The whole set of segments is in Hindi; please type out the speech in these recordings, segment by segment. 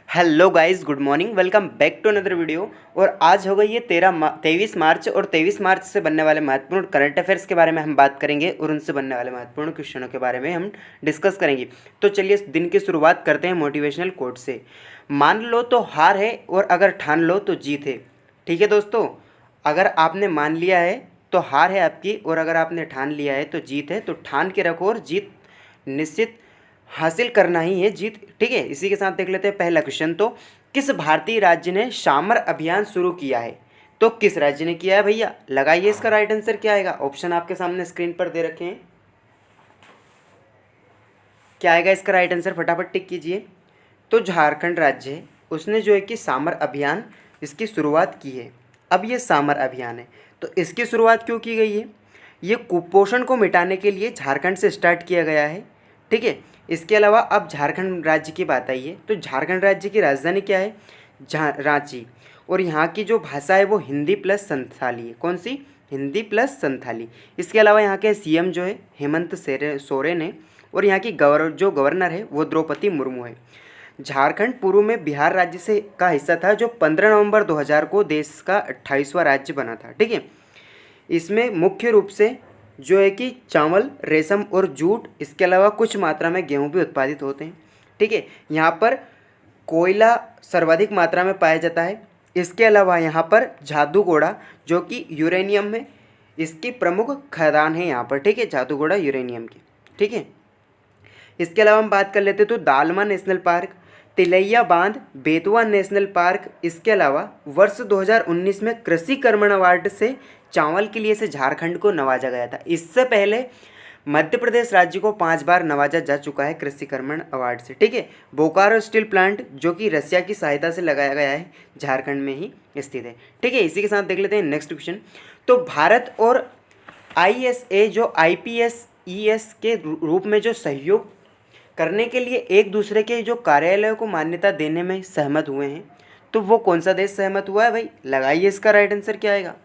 Hello guys, good morning. Welcome back to another video. और आज हो गई ये 23 मार्च, और 23 मार्च से बनने वाले महत्वपूर्ण करंट अफेयर्स के बारे में हम बात करेंगे और उनसे बनने वाले महत्वपूर्ण क्वेश्चनों के बारे में हम डिस्कस करेंगे। तो चलिए इस दिन की शुरुआत करते हैं मोटिवेशनल कोट से। मान लो तो हार है और अगर ठान लो तो जीत है। ठीक है दोस्तों, अगर आपने मान लिया है तो हार है आपकी, और अगर आपने ठान लिया है तो जीत है। तो ठान के रखो और जीत निश्चित हासिल करना ही है जीत। ठीक है, इसी के साथ देख लेते हैं पहला क्वेश्चन। तो किस भारतीय राज्य ने सामर अभियान शुरू किया है? तो किस राज्य ने किया है भैया? लगाइए इसका राइट आंसर क्या आएगा। ऑप्शन आपके सामने स्क्रीन पर दे रखे हैं। क्या आएगा इसका राइट आंसर? फटाफट टिक कीजिए। तो झारखंड राज्य है, उसने जो है कि सामर अभियान इसकी शुरुआत की है। अब ये सामर अभियान है तो इसकी शुरुआत क्यों की गई है? ये कुपोषण को मिटाने के लिए झारखंड से स्टार्ट किया गया है। ठीक है, इसके अलावा अब झारखंड राज्य की बात आई है तो झारखंड राज्य की राजधानी क्या है? रांची। और यहाँ की जो भाषा है वो हिंदी प्लस संथाली है। कौन सी? हिंदी प्लस संथाली। इसके अलावा यहाँ के सीएम जो है हेमंत सोरेन है, और यहाँ की गवर्नर है वो द्रौपदी मुर्मू है। झारखंड पूर्व में बिहार राज्य से का हिस्सा था, जो 15 नवंबर 2000 को देश का 28वां राज्य बना था। ठीक है, इसमें मुख्य रूप से जो है कि चावल, रेशम और जूट, इसके अलावा कुछ मात्रा में गेहूं भी उत्पादित होते हैं। ठीक है, यहाँ पर कोयला सर्वाधिक मात्रा में पाया जाता है। इसके अलावा यहाँ पर जादूगोड़ा जो कि यूरेनियम है, इसकी प्रमुख खदान है यहाँ पर। ठीक है, जादूगोड़ा यूरेनियम की। ठीक है, इसके अलावा हम बात कर लेते हैं तो दालमा नेशनल पार्क, तिलैया बांध, बेतवा नेशनल पार्क। इसके अलावा वर्ष 2019 में कृषि कर्मण अवार्ड से चावल के लिए से झारखंड को नवाजा गया था। इससे पहले मध्य प्रदेश राज्य को 5 बार नवाजा जा चुका है कृषि कर्मण अवार्ड से। ठीक है, बोकारो स्टील प्लांट जो कि रसिया की सहायता से लगाया गया है, झारखंड में ही स्थित है। ठीक है, इसी के साथ देख लेते हैं नेक्स्ट क्वेश्चन। तो भारत और आईएसए जो आईपीएस के रूप में जो सहयोग करने के लिए एक दूसरे के जो कार्यालयों को मान्यता देने में सहमत हुए हैं, तो वो कौन सा देश सहमत हुआ है भाई? लगाइए इसका राइट आंसर क्या आएगा।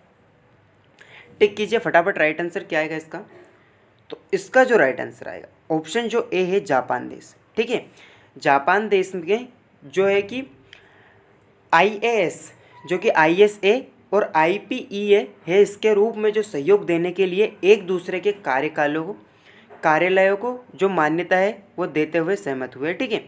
टिक कीजिए फटाफट, राइट आंसर क्या आएगा इसका। तो इसका जो राइट आंसर आएगा ऑप्शन जो ए है, जापान देश। ठीक है, जापान देश में जो है कि आईएएस जो कि आईएसए और आईपीईए है, इसके रूप में जो सहयोग देने के लिए एक दूसरे के कार्यालयों को जो मान्यता है वो देते हुए सहमत हुए। ठीक है,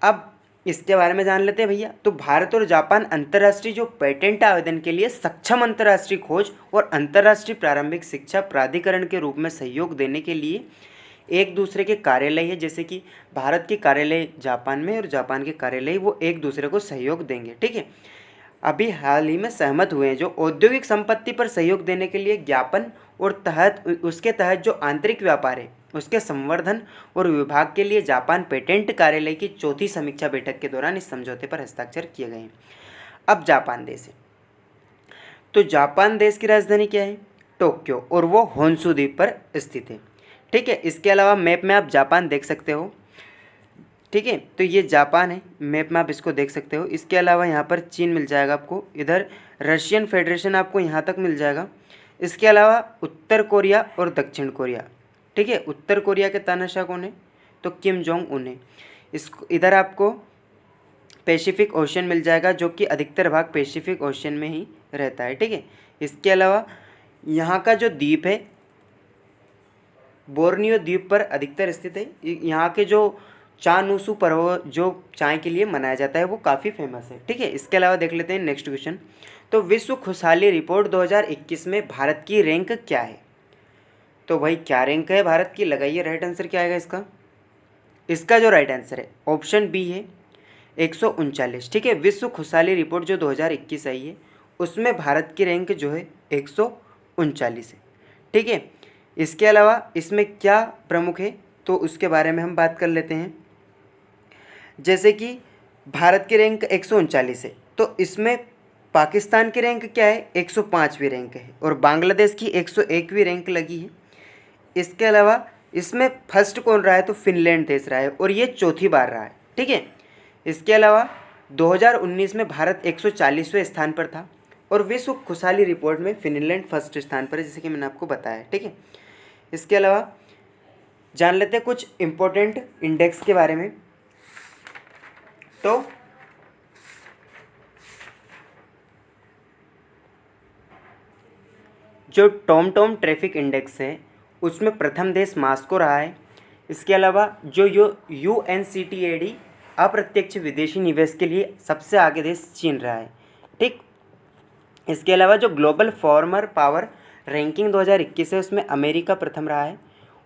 अब इसके बारे में जान लेते हैं भैया। तो भारत और जापान अंतर्राष्ट्रीय जो पेटेंट आवेदन के लिए सक्षम अंतर्राष्ट्रीय खोज और अंतर्राष्ट्रीय प्रारंभिक शिक्षा प्राधिकरण के रूप में सहयोग देने के लिए एक दूसरे के कार्यालय है। जैसे कि भारत के कार्यालय जापान में और जापान के कार्यालय वो एक दूसरे को सहयोग देंगे। ठीक है, अभी हाल ही में सहमत हुए हैं जो औद्योगिक संपत्ति पर सहयोग देने के लिए ज्ञापन, और उसके तहत जो आंतरिक व्यापार है उसके संवर्धन और विभाग के लिए जापान पेटेंट कार्यालय की चौथी समीक्षा बैठक के दौरान इस समझौते पर हस्ताक्षर किए गए हैं। अब जापान देश है तो जापान देश की राजधानी क्या है? टोक्यो, और वो होन्शु द्वीप पर स्थित है। ठीक है, इसके अलावा मैप में आप जापान देख सकते हो। ठीक है, तो ये जापान है, मैप में आप इसको देख सकते हो। इसके अलावा यहाँ पर चीन मिल जाएगा आपको, इधर रशियन फेडरेशन आपको यहाँ तक मिल जाएगा। इसके अलावा उत्तर कोरिया और दक्षिण कोरिया। ठीक है, उत्तर कोरिया के तानाशाह कौन है? तो किम जोंग उन है। इसको इधर आपको पैसिफिक ओशन मिल जाएगा जो कि अधिकतर भाग पैसिफिक ओशन में ही रहता है। ठीक है, इसके अलावा यहाँ का जो द्वीप है बोर्नियो द्वीप पर अधिकतर स्थित है। यहाँ के जो चानुसु पर्व जो चाय के लिए मनाया जाता है वो काफ़ी फेमस है। ठीक है, इसके अलावा देख लेते हैं नेक्स्ट क्वेश्चन। तो विश्व खुशहाली रिपोर्ट 2021 में भारत की रैंक क्या है? तो भाई क्या रैंक है भारत की? लगाइए राइट आंसर क्या आएगा इसका। इसका जो राइट आंसर है ऑप्शन बी है 139। ठीक है, विश्व खुशहाली रिपोर्ट जो 2021 आई है उसमें भारत की रैंक जो है 139 है। ठीक है, इसके अलावा इसमें क्या प्रमुख है तो उसके बारे में हम बात कर लेते हैं। जैसे कि भारत की रैंक 139 है तो इसमें पाकिस्तान की रैंक क्या है? 105वीं रैंक है, और बांग्लादेश की 101वीं रैंक लगी है। इसके अलावा इसमें फर्स्ट कौन रहा है? तो फिनलैंड देश रहा है, और ये चौथी बार रहा है। ठीक है, इसके अलावा 2019 में भारत 140वें स्थान पर था, और विश्व खुशहाली रिपोर्ट में फिनलैंड फर्स्ट स्थान पर है, जैसे कि मैंने आपको बताया। ठीक है, इसके अलावा जान लेते हैं कुछ इम्पोर्टेंट इंडेक्स के बारे में। तो जो टॉम ट्रैफिक इंडेक्स है उसमें प्रथम देश मास्को रहा है। इसके अलावा जो UNCTAD अप्रत्यक्ष विदेशी निवेश के लिए सबसे आगे देश चीन रहा है। ठीक, इसके अलावा जो ग्लोबल फार्मर पावर रैंकिंग 2021 है उसमें अमेरिका प्रथम रहा है,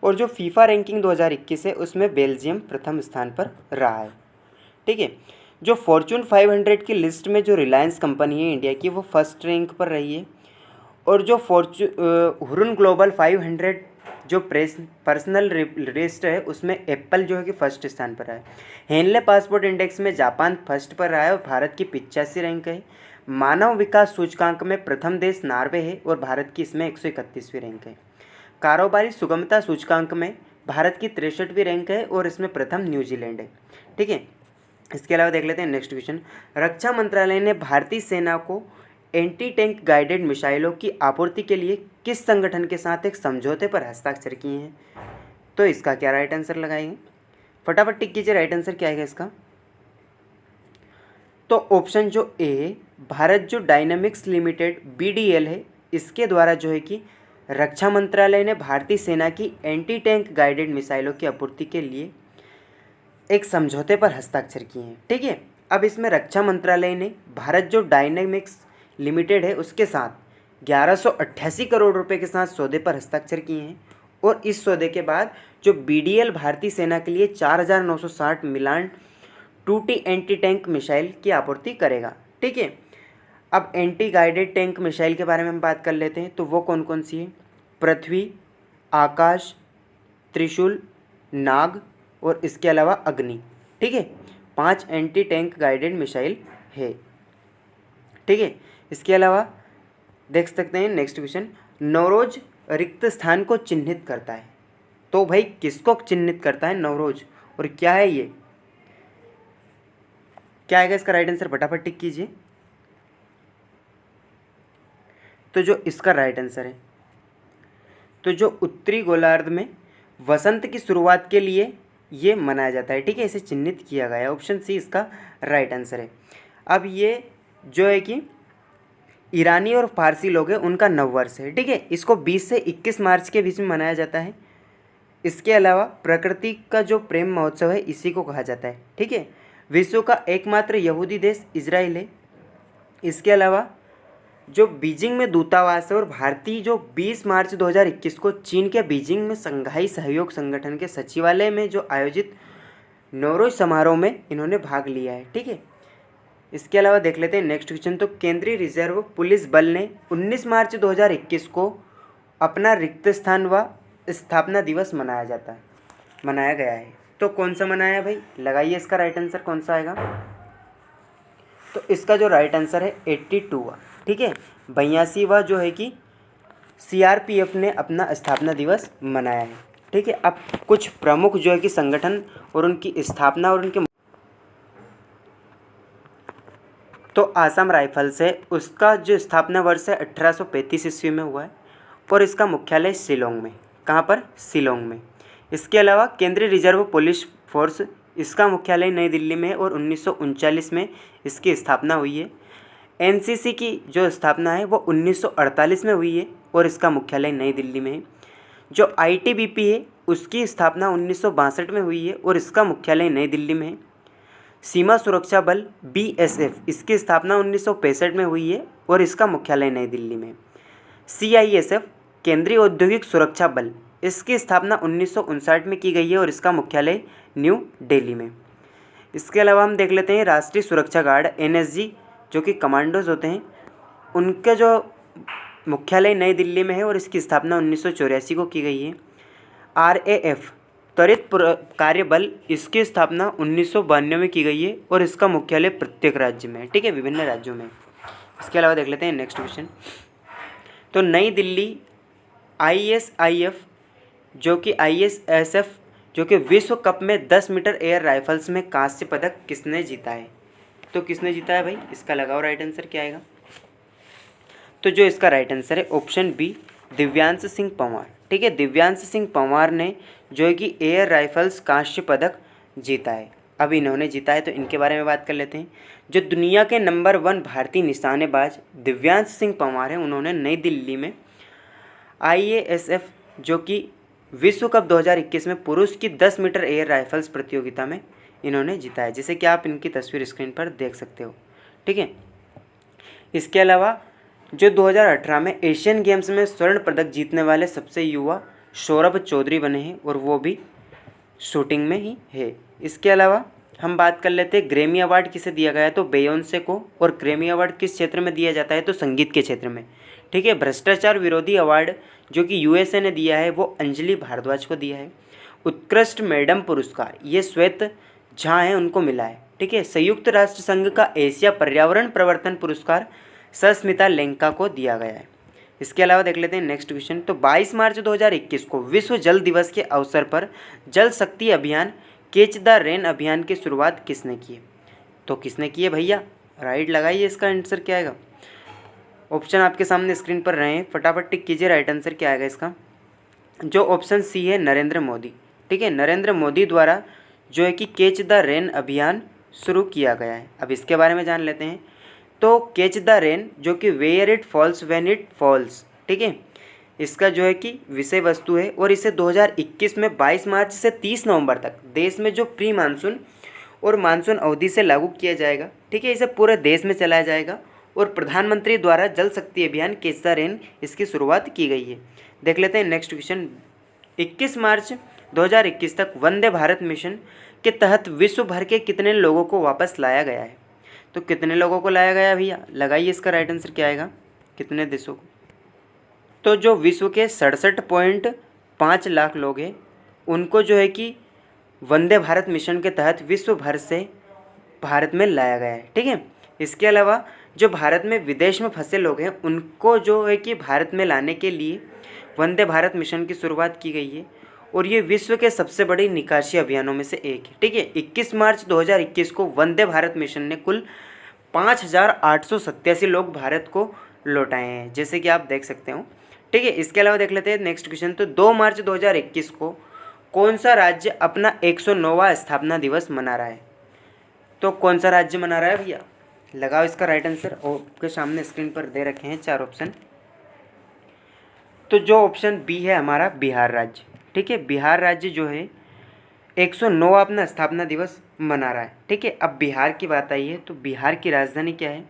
और जो फीफा रैंकिंग 2021 है उसमें बेल्जियम प्रथम स्थान पर रहा है। ठीक है, जो फॉर्च्यून 500 की लिस्ट में जो रिलायंस कंपनी है इंडिया की वो फर्स्ट रैंक पर रही है, और जो हुरुन ग्लोबल 500 जो पर्सनल लिस्ट है उसमें एप्पल जो है कि फर्स्ट स्थान पर है। हेनले पासपोर्ट इंडेक्स में जापान फर्स्ट पर रहा है और भारत की 85 रैंक है। मानव विकास सूचकांक में प्रथम देश नॉर्वे है और भारत की इसमें 131वीं रैंक है। कारोबारी सुगमता सूचकांक में भारत की 63वीं रैंक है और इसमें प्रथम न्यूजीलैंड है। ठीक है, इसके अलावा देख लेते हैं नेक्स्ट क्वेश्चन। रक्षा मंत्रालय ने भारतीय सेना को एंटी टैंक गाइडेड मिसाइलों की आपूर्ति के लिए किस संगठन के साथ एक समझौते पर हस्ताक्षर किए हैं? तो इसका क्या राइट आंसर लगाएंगे? फटाफट टिक कीजिए, राइट आंसर क्या आएगा इसका? तो ऑप्शन जो ए, भारत जो डायनामिक्स लिमिटेड BDL है इसके द्वारा जो है कि रक्षा मंत्रालय ने भारतीय सेना की एंटी टैंक गाइडेड मिसाइलों की आपूर्ति के लिए एक समझौते पर हस्ताक्षर किए हैं। ठीक है, अब इसमें रक्षा मंत्रालय ने भारत जो डायनामिक्स लिमिटेड है उसके साथ 1188 करोड़ रुपए के साथ सौदे पर हस्ताक्षर किए हैं, और इस सौदे के बाद जो BDL भारतीय सेना के लिए 4960 मिलान 2T एंटी टैंक मिसाइल की आपूर्ति करेगा। ठीक है, अब एंटी गाइडेड टैंक मिसाइल के बारे में हम बात कर लेते हैं। तो वो कौन कौन सी है? पृथ्वी, आकाश, त्रिशूल, नाग और इसके अलावा अग्नि। ठीक है, 5 एंटी टैंक गाइडेड मिसाइल है। ठीक है, इसके अलावा देख सकते हैं नेक्स्ट क्वेश्चन। नवरोज रिक्त स्थान को चिन्हित करता है, तो भाई किसको चिन्हित करता है नवरोज, और क्या है ये? क्या आएगा इसका राइट आंसर? फटाफट टिक कीजिए। तो जो इसका राइट आंसर है, तो जो उत्तरी गोलार्ध में वसंत की शुरुआत के लिए ये मनाया जाता है। ठीक है, इसे चिन्हित किया गया है। ऑप्शन सी इसका राइट आंसर है। अब ये जो है कि ईरानी और फारसी लोग हैं उनका नववर्ष है। ठीक है, इसको 20 से 21 मार्च के बीच में मनाया जाता है। इसके अलावा प्रकृति का जो प्रेम महोत्सव है इसी को कहा जाता है। ठीक है, विश्व का एकमात्र यहूदी देश इजराइल है। इसके अलावा जो बीजिंग में दूतावास है, और भारतीय जो 20 मार्च 2021 को चीन के बीजिंग में संघाई सहयोग संगठन के सचिवालय में जो आयोजित नवरोज समारोह में इन्होंने भाग लिया है। ठीक है, इसके अलावा देख लेते हैं नेक्स्ट क्वेश्चन। तो केंद्रीय रिजर्व पुलिस बल ने 19 मार्च 2021 को अपना रिक्त स्थान व स्थापना दिवस मनाया गया है। तो कौन सा मनाया भाई? लगाइए इसका राइट आंसर कौन सा आएगा? तो इसका जो राइट आंसर है 82वां। ठीक है, 82वां जो है कि CRPF ने अपना स्थापना दिवस मनाया है। ठीक है, अब कुछ प्रमुख जो है कि संगठन और उनकी स्थापना और उनके, तो आसाम राइफल्स है उसका जो स्थापना वर्ष है 1835 ईस्वी में हुआ है, और इसका मुख्यालय शिलोंग में। कहाँ पर? शिलोंग में। इसके अलावा केंद्रीय रिजर्व पुलिस फोर्स, इसका मुख्यालय नई दिल्ली में है और 1939 में इसकी स्थापना हुई है। NCC की जो स्थापना है वो 1948 में हुई है और इसका मुख्यालय नई दिल्ली में है। जो ITBP है उसकी स्थापना 1962 में हुई है और इसका मुख्यालय नई दिल्ली में है। सीमा सुरक्षा बल BSF, इसकी स्थापना 1965 में हुई है और इसका मुख्यालय नई दिल्ली में। CISF, केंद्रीय औद्योगिक सुरक्षा बल, इसकी स्थापना 1959 में की गई है और इसका मुख्यालय न्यू दिल्ली में। इसके अलावा हम देख लेते हैं राष्ट्रीय सुरक्षा गार्ड NSG, जो कि कमांडोज होते हैं, उनका जो मुख्यालय नई दिल्ली में है और इसकी स्थापना 1984 को की गई है। RAF, त्वरित कार्य बल, इसकी स्थापना 1992 में की गई है और इसका मुख्यालय प्रत्येक राज्य में है। ठीक है, विभिन्न राज्यों में। इसके अलावा देख लेते हैं नेक्स्ट क्वेश्चन। तो नई दिल्ली ISIF जो कि ISSF जो कि विश्व कप में 10 मीटर एयर राइफल्स में कांस्य पदक किसने जीता है? तो किसने जीता है भाई? इसका लगाओ राइट आंसर क्या आएगा? तो जो इसका राइट आंसर है ऑप्शन बी, दिव्यांश सिंह पंवार। ठीक है, दिव्यांश सिंह पंवार ने जो है कि एयर राइफल्स कांस्य पदक जीता है। अब इन्होंने जीता है तो इनके बारे में बात कर लेते हैं। जो दुनिया के नंबर 1 भारतीय निशानेबाज दिव्यांश सिंह पंवार हैं, उन्होंने नई दिल्ली में IASF जो कि विश्व कप 2021 में पुरुष की 10 मीटर एयर राइफल्स प्रतियोगिता में इन्होंने जीता है, जैसे कि आप इनकी तस्वीर स्क्रीन पर देख सकते हो। ठीक है, इसके अलावा जो 2018 में एशियन गेम्स में स्वर्ण पदक जीतने वाले सबसे युवा सौरभ चौधरी बने हैं और वो भी शूटिंग में ही है। इसके अलावा हम बात कर लेते हैं ग्रैमी अवार्ड किसे दिया गया है, तो बेयोंसे को। और ग्रैमी अवार्ड किस क्षेत्र में दिया जाता है, तो संगीत के क्षेत्र में। ठीक है, भ्रष्टाचार विरोधी अवार्ड जो कि USA ने दिया है वो अंजलि भारद्वाज को दिया है। उत्कृष्ट मैडम पुरस्कार ये श्वेत झा हैं उनको मिला है। ठीक है, संयुक्त राष्ट्र संघ का एशिया पर्यावरण प्रवर्तन पुरस्कार सस्मिता लेंका को दिया गया है। इसके अलावा देख लेते हैं नेक्स्ट क्वेश्चन। तो 22 मार्च 2021 को विश्व जल दिवस के अवसर पर जल शक्ति अभियान कैच द रेन अभियान की शुरुआत किसने की है, तो किसने की है भैया, राइट लगाइए, इसका आंसर क्या आएगा। ऑप्शन आपके सामने स्क्रीन पर रहे हैं, फटाफट टिक कीजिए, राइट आंसर क्या आएगा इसका। जो ऑप्शन सी है नरेंद्र मोदी। ठीक है, नरेंद्र मोदी द्वारा जो है कि कैच द रेन अभियान शुरू किया गया है। अब इसके बारे में जान लेते हैं। तो कैच द रेन जो कि where it falls when it falls, ठीक है, इसका जो है कि विषय वस्तु है और इसे 2021 में 22 मार्च से 30 नवंबर तक देश में जो प्री मानसून और मानसून अवधि से लागू किया जाएगा। ठीक है, इसे पूरे देश में चलाया जाएगा और प्रधानमंत्री द्वारा जल शक्ति अभियान कैच द रेन इसकी शुरुआत की गई है। देख लेते हैं नेक्स्ट क्वेश्चन। 21 मार्च 2021 तक वंदे भारत मिशन के तहत विश्व भर के कितने लोगों को वापस लाया गया है, तो कितने लोगों को लाया गया भैया, लगाइए इसका राइट आंसर क्या आएगा, कितने देशों को। तो जो विश्व के 67.5 लाख लोग हैं उनको जो है कि वंदे भारत मिशन के तहत विश्व भर से भारत में लाया गया है। ठीक है, इसके अलावा जो भारत में विदेश में फंसे लोग हैं उनको जो है कि भारत में लाने के लिए वंदे भारत मिशन की शुरुआत की गई है और ये विश्व के सबसे बड़े निकासी अभियानों में से एक है। ठीक है, 21 मार्च 2021 को वंदे भारत मिशन ने कुल 5,887 लोग भारत को लौटाए हैं, जैसे कि आप देख सकते हो। ठीक है, इसके अलावा देख लेते हैं नेक्स्ट क्वेश्चन। तो 2 मार्च 2021 को कौन सा राज्य अपना 109वां स्थापना दिवस मना रहा है, तो कौन सा राज्य मना रहा है भैया, लगाओ इसका राइट आंसर। आपके सामने स्क्रीन पर दे रखे हैं 4 ऑप्शन। तो जो ऑप्शन बी है हमारा बिहार राज्य। ठीक है, बिहार राज्य जो है 109वां अपना स्थापना दिवस मना रहा है। ठीक है, अब बिहार की बात आई है तो बिहार की राजधानी क्या है,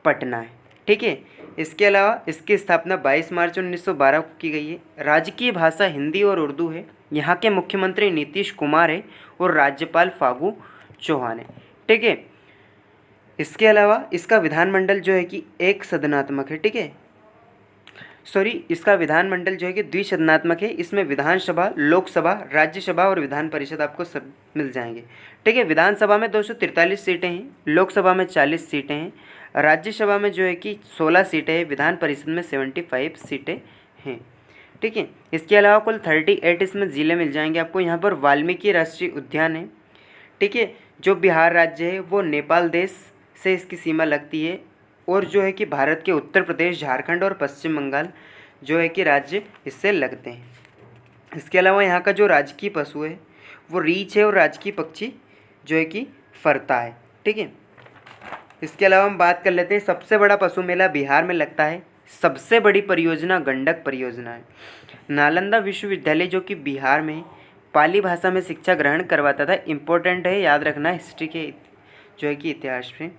पटना है। ठीक है, इसके अलावा इसकी स्थापना 22 मार्च 1912 को की गई है। राजकीय भाषा हिंदी और उर्दू है। यहाँ के मुख्यमंत्री नीतीश कुमार है और राज्यपाल फागू चौहान है। ठीक है, इसके अलावा इसका विधानमंडल जो है कि एक सदनात्मक है। ठीक है, इसका विधानमंडल जो है कि द्विसदनात्मक है। इसमें विधानसभा, लोकसभा, राज्यसभा और विधान परिषद आपको सब मिल जाएंगे। ठीक है, विधानसभा में 243 सीटें हैं, लोकसभा में 40 सीटें हैं, राज्यसभा में जो है कि 16 सीटें हैं, विधान परिषद में 75 सीटें हैं। ठीक है, इसके अलावा कुल 38 इसमें ज़िले मिल जाएंगे आपको। यहाँ पर वाल्मीकि राष्ट्रीय उद्यान है। ठीक है, जो बिहार राज्य है वो नेपाल देश से इसकी सीमा लगती है और जो है कि भारत के उत्तर प्रदेश, झारखंड और पश्चिम बंगाल जो है कि राज्य इससे लगते हैं। इसके अलावा यहाँ का जो राजकीय पशु है वो रीछ है और राजकीय पक्षी जो है कि फरता है। ठीक है, इसके अलावा हम बात कर लेते हैं सबसे बड़ा पशु मेला बिहार में लगता है। सबसे बड़ी परियोजना गंडक परियोजना है। नालंदा विश्वविद्यालय जो कि बिहार में पाली भाषा में शिक्षा ग्रहण करवाता था। इम्पोर्टेंट है, याद रखना हिस्ट्री के जो है कि इतिहास में।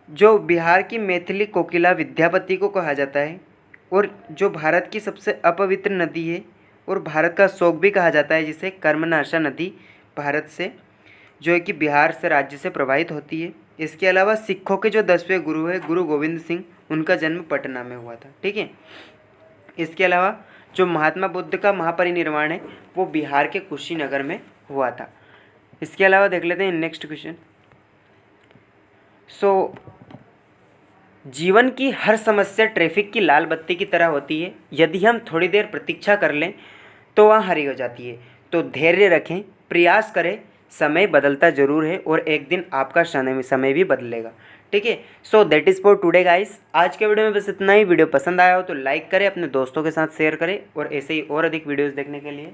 जो बिहार की मैथिली कोकिला विद्यापति को कहा जाता है और जो भारत की सबसे अपवित्र नदी है और भारत का शोक भी कहा जाता है, जिसे कर्मनाशा नदी भारत से जो है कि बिहार से राज्य से प्रवाहित होती है। इसके अलावा सिखों के जो 10वें गुरु है गुरु गोविंद सिंह, उनका जन्म पटना में हुआ था। ठीक है, इसके अलावा जो महात्मा बुद्ध का महापरिनिर्वाण है वो बिहार के कुशीनगर में हुआ था। इसके अलावा देख लेते हैं नेक्स्ट क्वेश्चन। जीवन की हर समस्या ट्रैफिक की लाल बत्ती की तरह होती है। यदि हम थोड़ी देर प्रतीक्षा कर लें तो वह हरी हो जाती है। तो धैर्य रखें, प्रयास करें, समय बदलता ज़रूर है और एक दिन आपका समय भी बदलेगा। ठीक है, so that is for today guys. आज के वीडियो में बस इतना ही। वीडियो पसंद आया हो तो लाइक करें, अपने दोस्तों के साथ शेयर करें और ऐसे ही और अधिक वीडियोस देखने के लिए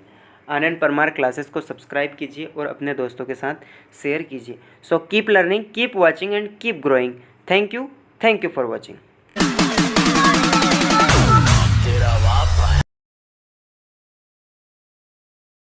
आनंद परमार क्लासेस को सब्सक्राइब कीजिए और अपने दोस्तों के साथ शेयर कीजिए। So keep learning, keep watching and keep growing. Thank you for watching.